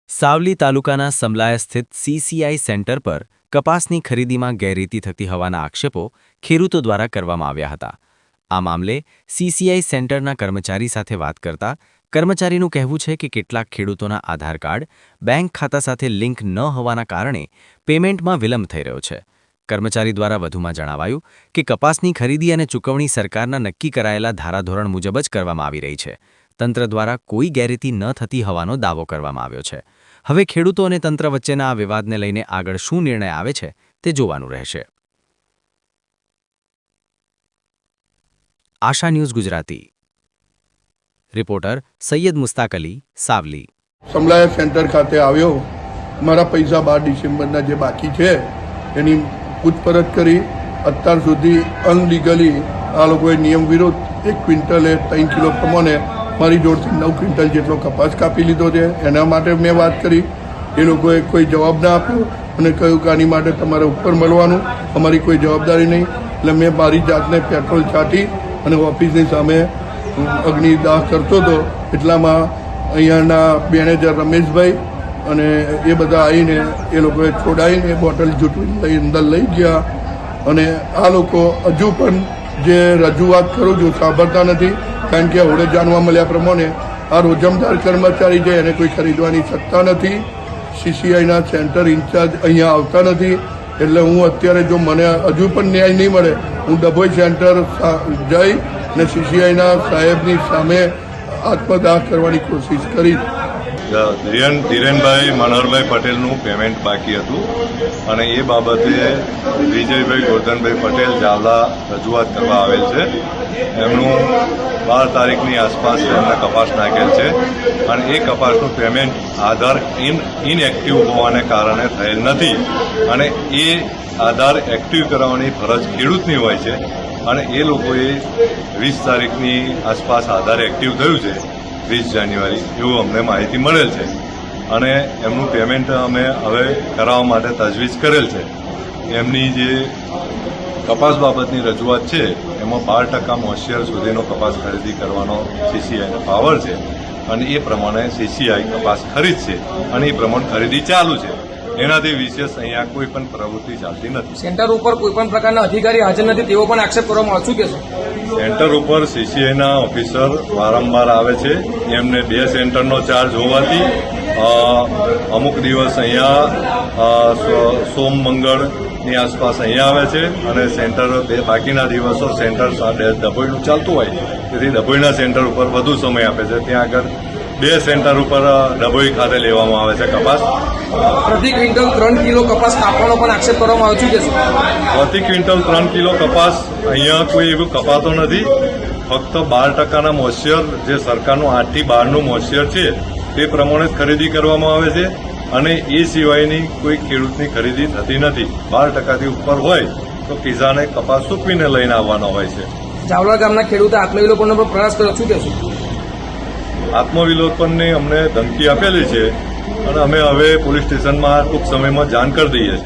સાવલી તાલુકાના સમલાયા સ્થિત CCI centre પર કપાસની ખરીદીમાં ગેરરીતિ થતી હોવાના આક્ષેપો ખેડૂતો દ્વારા કરવામાં આવ્યા હતા। આ મામલે સીસીઆઈ સેન્ટરના કર્મચારી સાથે વાત કરતા કર્મચારીનું કહેવું છે કે કેટલાક ખેડૂતોના આધાર કાર્ડ બેંક ખાતા સાથે લિંક ન હોવાના કારણે પેમેન્ટમાં વિલંબ થઈ રહ્યો છે। કર્મચારી દ્વારા વધુમાં જણાવાયું કે કપાસની ખરીદી અને ચૂકવણી સરકારના નક્કી કરાયેલા ધારાધોરણ મુજબ જ કરવામાં આવી રહી છે। તંત્ર દ્વારા કોઈ ગેરરીતિ ન થતી હોવાનો દાવો કરવામાં આવ્યો છે। હવે ખેડૂતો અને તંત્ર વચ્ચેના આ વિવાદને લઈને આગળ શું નિર્ણય આવે છે તે જોવાનું રહેશે। આશા news Gujarati reporter Syed Mushtaq Ali, Savli. સમલાયા centre ખાતે આવ્યો, મારા પૈસા 12 ડિસેમ્બરના જે બાકી છે એની પૂછપરછ કરી અત્યાર સુધી અનલીગલી આ લોકોએ નિયમ વિરુદ્ધ 1 ક્વિન્ટલે 3 કિલો પ્રમાણે મારી જોડથી 9 ક્વિન્ટલ જેટલો કપાસ કાપી લીધો છે। એના માટે મેં વાત કરી, એ લોકોએ કોઈ જવાબ ના આપ્યો અને કહ્યું કે આની માટે તમારે ઉપર મળવાનું, અમારી કોઈ જવાબદારી નહીં। એટલે મેં મારી જાતને પેટ્રોલ છાંટી અને ઓફિસની સામે અગ્નિદાહ કરતો હતો। એટલામાં અહીંયાના મેનેજર રમેશભાઈ અને એ બધા આવીને એ લોકોએ છોડાવીને બોટલ જૂટવી અંદર લઈ ગયા અને આ લોકો હજુ પણ જે રજૂઆત કરું છું સાંભળતા નથી। કારણ કે હવે જાણવા મળ્યા પ્રમાણે આ રોજમદાર કર્મચારી છે એને કોઈ ખરીદવાની સત્તા નથી। સીસીઆઈના સેન્ટર ઇન્ચાર્જ અહીંયા આવતા નથી। એટલે હું અત્યારે જો મને હજુ પણ ન્યાય નહીં મળે હું ડભોઈ સેન્ટર જઈ અને સીસીઆઈના સાહેબની સામે આત્મદાહ કરવાની કોશિશ કરીશ। ધીરેનભાઈ મનોહરભાઈ પટેલનું પેમેન્ટ બાકી હતું અને એ બાબતે વિજયભાઈ ગોરધનભાઈ પટેલ જાવલા રજૂઆત કરવા આવેલ છે। એમનું 12 તારીખની આસપાસ એમના કપાસ નાખેલ છે અને એ કપાસનું પેમેન્ટ આધાર ઇનએક્ટિવ હોવાને કારણે થયેલ નથી અને એ આધાર એક્ટિવ કરાવવાની ફરજ ખેડૂતની હોય છે અને એ લોકોએ 20 તારીખની આસપાસ આધાર એક્ટિવ થયું છે, 20 જાન્યુઆરી એવું અમને માહિતી મળેલ છે અને એમનું પેમેન્ટ અમે હવે કરાવવા માટે તજવીજ કરેલ છે। એમની જે કપાસ બાબતની રજૂઆત છે એમાં 12% મોઇસ્ચર સુધીનો કપાસ ખરીદી કરવાનો સીસીઆઈનો પાવર છે અને એ પ્રમાણે સીસીઆઈ કપાસ ખરીદશે અને એ પ્રમાણે ખરીદી ચાલુ છે। એનાથી વિશેષ અહીંયા કોઈ પણ પ્રવૃત્તિ ચાલતી નથી। સેન્ટર ઉપર કોઈ પણ પ્રકારના અધિકારી હાજર નથી તેવો પણ આક્ષેપ કરવામાં આવે, શું કહેશો? સેન્ટર ઉપર સીસીઆઈના ઓફિસર વારંવાર આવે છે। એમને 2 સેન્ટરનો ચાર્જ હોવાથી અમુક દિવસ અહીંયા સોમ મંગળની આસપાસ અહીંયા આવે છે અને સેન્ટર બાકીના દિવસો સેન્ટર ડભોઈનું ચાલતું હોય તેથી ડભોઈના સેન્ટર ઉપર વધુ સમય આપે છે। ત્યાં આગળ 2 સેન્ટર ઉપર ડભોઈ ખાતે લેવામાં આવે છે કપાસ। પ્રતિ ક્વિન્ટલ 3 કિલો કપાસ કાપવાનો પણ આક્ષેપ કરવામાં આવે, શું કહેશો? પ્રતિ ક્વિન્ટલ 3 કિલો કપાસ અહીંયા કોઈ એવું કપાતો નથી। ફક્ત 12%ના મોઇસ્ચર જે સરકારનું 8 થી 12નું મોઇસ્ચર છે તે પ્રમાણે જ ખરીદી કરવામાં આવે છે અને એ સિવાયની કોઈ ખેડૂતની ખરીદી થતી નથી। 12%થી ઉપર હોય તો કિસાને કપાસ સૂકવીને લઈને આવવાનો હોય છે। જાવલા ગામના ખેડૂતો આત્મવિલોપનનો પણ પ્રયાસ કર્યો, શું કહેશો? આત્મવિલોપનની અમને ધમકી આપેલી છે અને અમે હવે પોલીસ સ્ટેશનમાં ટૂંક સમયમાં જાણ કરી દઈએ છીએ।